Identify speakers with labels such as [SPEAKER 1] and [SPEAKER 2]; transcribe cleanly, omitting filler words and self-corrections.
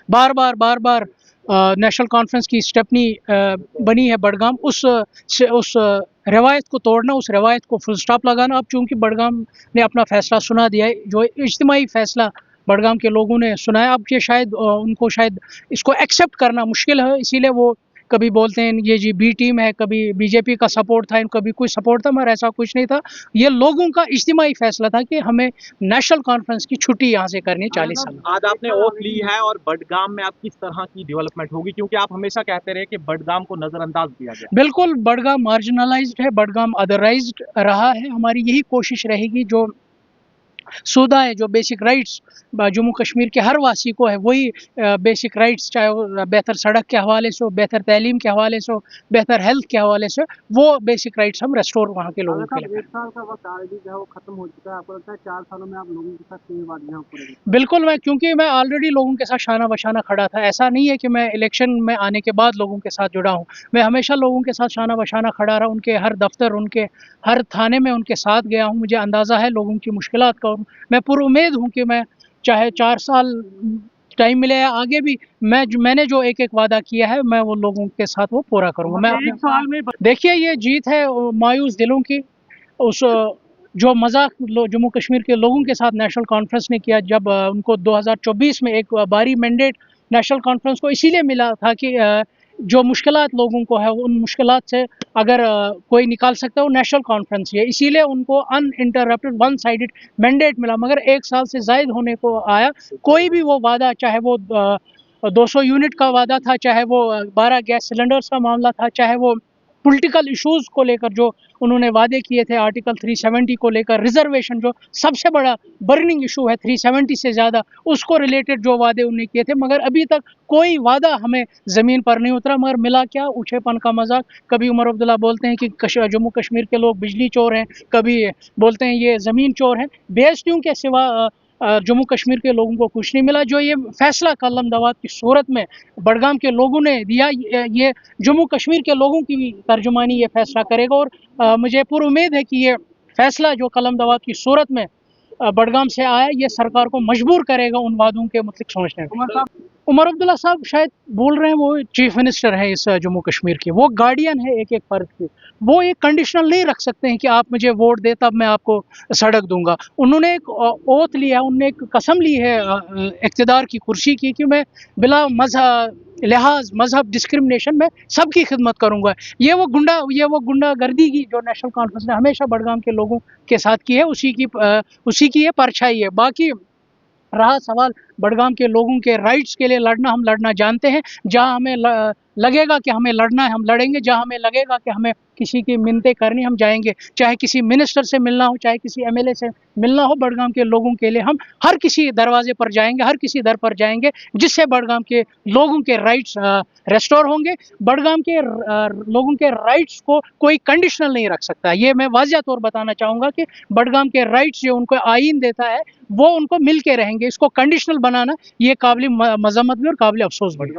[SPEAKER 1] बार बार national conference की stepney बनी है बडगाम, उस रवायत को तोड़ना, उस रवायत को फुल स्टॉप लगाना। अब चूंकि बडगाम ने अपना फैसला सुना दिया है, जो इज्तिमाई फैसला बडगाम के लोगों ने सुनाया, अब ये शायद उनको शायद इसको एक्सेप्ट करना मुश्किल है, इसीलिए वो कभी बोलते हैं ये जी बी टीम है, कभी बीजेपी का सपोर्ट था, कभी कोई सपोर्ट था, मगर ऐसा कुछ नहीं था। ये लोगों का इज्तिमाई फैसला था कि हमें नेशनल कॉन्फ्रेंस की छुट्टी यहाँ से करनी 40 साल।
[SPEAKER 2] आज आपने ओथ ली है और बडगाम में आप किस तरह की डेवलपमेंट होगी, क्योंकि आप हमेशा कहते रहे कि बडगाम को नजरअंदाज किया गया।
[SPEAKER 1] बिल्कुल, बडगाम मार्जिनलाइज्ड है, बडगाम अदरवाइज्ड रहा है। हमारी यही कोशिश रहेगी, जो सूदा है, जो बेसिक राइट्स जम्मू कश्मीर के हर वासी को है, वही बेसिक राइट्स, चाहे वो बेहतर सड़क के हवाले से हो, बेहतर तालीम के हवाले से हो, बेहतर हेल्थ के हवाले से, वो बेसिक राइट्स हम रेस्टोर वहाँ के लोगों के लिए।
[SPEAKER 3] 1 साल का वक्त ऑलरेडी जो है वो खत्म हो चुका है, आपको लगता है 4 सालों में आप लोगों के साथ कितनी बात यहाँ पूरे?
[SPEAKER 1] बिल्कुल, क्योंकि मैं ऑलरेडी लोगों के साथ शाना बशाना खड़ा था। ऐसा नहीं है कि मैं इलेक्शन में आने के बाद लोगों के साथ जुड़ा हूँ, मैं हमेशा लोगों के साथ शाना बशाना खड़ा रहा, उनके हर दफ्तर, उनके हर थाने में उनके साथ गया हूँ। मुझे अंदाज़ा है लोगों की मुश्किलात का, मैं पूरी उम्मीद हूँ कि मैं चाहे 4 साल टाइम मिले या आगे भी, मैंने जो एक वादा किया है, मैं वो लोगों के साथ वो पूरा करूँगा। मैं अपने
[SPEAKER 3] साल में
[SPEAKER 1] देखिए, ये जीत है मायूस दिलों की, उस जो मजाक जम्मू कश्मीर के लोगों के साथ नेशनल कॉन्फ्रेंस ने किया, जब उनको 2024 में एक बारी मैंडेट नेशनल कॉन्फ्रेंस को इसीलिए मिला था कि जो मुश्किलात लोगों को है, उन मुश्किलात से अगर कोई निकाल सकता है, वो नेशनल कॉन्फ्रेंस ही है। इसीलिए उनको अनइंटरप्टेड वन साइडेड मैंडेट मिला, मगर 1 साल से ज़ायद होने को आया। कोई भी वो वादा, चाहे वो 200 यूनिट का वादा था, चाहे वो 12 गैस सिलेंडर्स का मामला था, चाहे वो पॉलिटिकल इश्यूज़ को लेकर जो उन्होंने वादे किए थे, आर्टिकल 370 को लेकर, रिजर्वेशन जो सबसे बड़ा बर्निंग इशू है 370 से ज़्यादा, उसको रिलेटेड जो वादे उन्होंने किए थे, मगर अभी तक कोई वादा हमें ज़मीन पर नहीं उतरा। मगर मिला क्या? ऊँचेपन का मजाक। कभी उमर अब्दुल्ला बोलते हैं कि जम्मू कश्मीर के लोग बिजली चोर हैं, कभी बोलते हैं ये ज़मीन चोर हैं। बेइज्जतियों के सिवा जम्मू कश्मीर के लोगों को कुछ नहीं मिला। जो ये फैसला कलम दवात की सूरत में बडगाम के लोगों ने दिया, ये जम्मू कश्मीर के लोगों की भी तर्जुमानी ये फैसला करेगा, और मुझे पूरी उम्मीद है कि ये फैसला जो कलम दवात की सूरत में बडगाम से आया, ये सरकार को मजबूर करेगा उन वादों के मतलब सोचने में। उमर अब्दुल्ला साहब शायद बोल रहे हैं वो चीफ मिनिस्टर है इस जम्मू कश्मीर के, वो गार्डियन है एक फर्द की। वो एक कंडीशनल नहीं रख सकते हैं कि आप मुझे वोट दे तब मैं आपको सड़क दूंगा। उन्होंने एक ओथ लिया, उन्होंने एक कसम ली है इक़्तिदार की कुर्सी की, कि मैं बिला मजहब डिस्क्रिमिनेशन में सबकी खिदमत करूंगा। ये वो गुंडागर्दी की जो नेशनल कॉन्फ्रेंस ने हमेशा बडगाम के लोगों के साथ की है, उसी की ये परछाई है। बाकी रहा सवाल बडगाम के लोगों के राइट्स के लिए लड़ना, हम लड़ना जानते हैं। जहां हमें लगेगा कि हमें लड़ना है, हम लड़ेंगे। जहां हमें लगेगा कि हमें किसी की मिन्नतें करनी, हम जाएंगे। चाहे किसी मिनिस्टर से मिलना हो, चाहे किसी एमएलए से मिलना हो, बडगाम के लोगों के लिए हम हर किसी दरवाजे पर जाएंगे, हर किसी दर पर जाएंगे, जिससे बडगाम के लोगों के राइट्स रेस्टोर होंगे। बडगाम के लोगों के राइट्स को कोई कंडीशनल नहीं रख सकता। ये मैं वाज़िया तौर बताना चाहूँगा कि बडगाम के राइट्स जो उनको आइन देता है, वो उनको मिल के रहेंगे। इसको कंडीशनल बनाना ये काबिल मज़म्मत भी और काबिल अफसोस भी।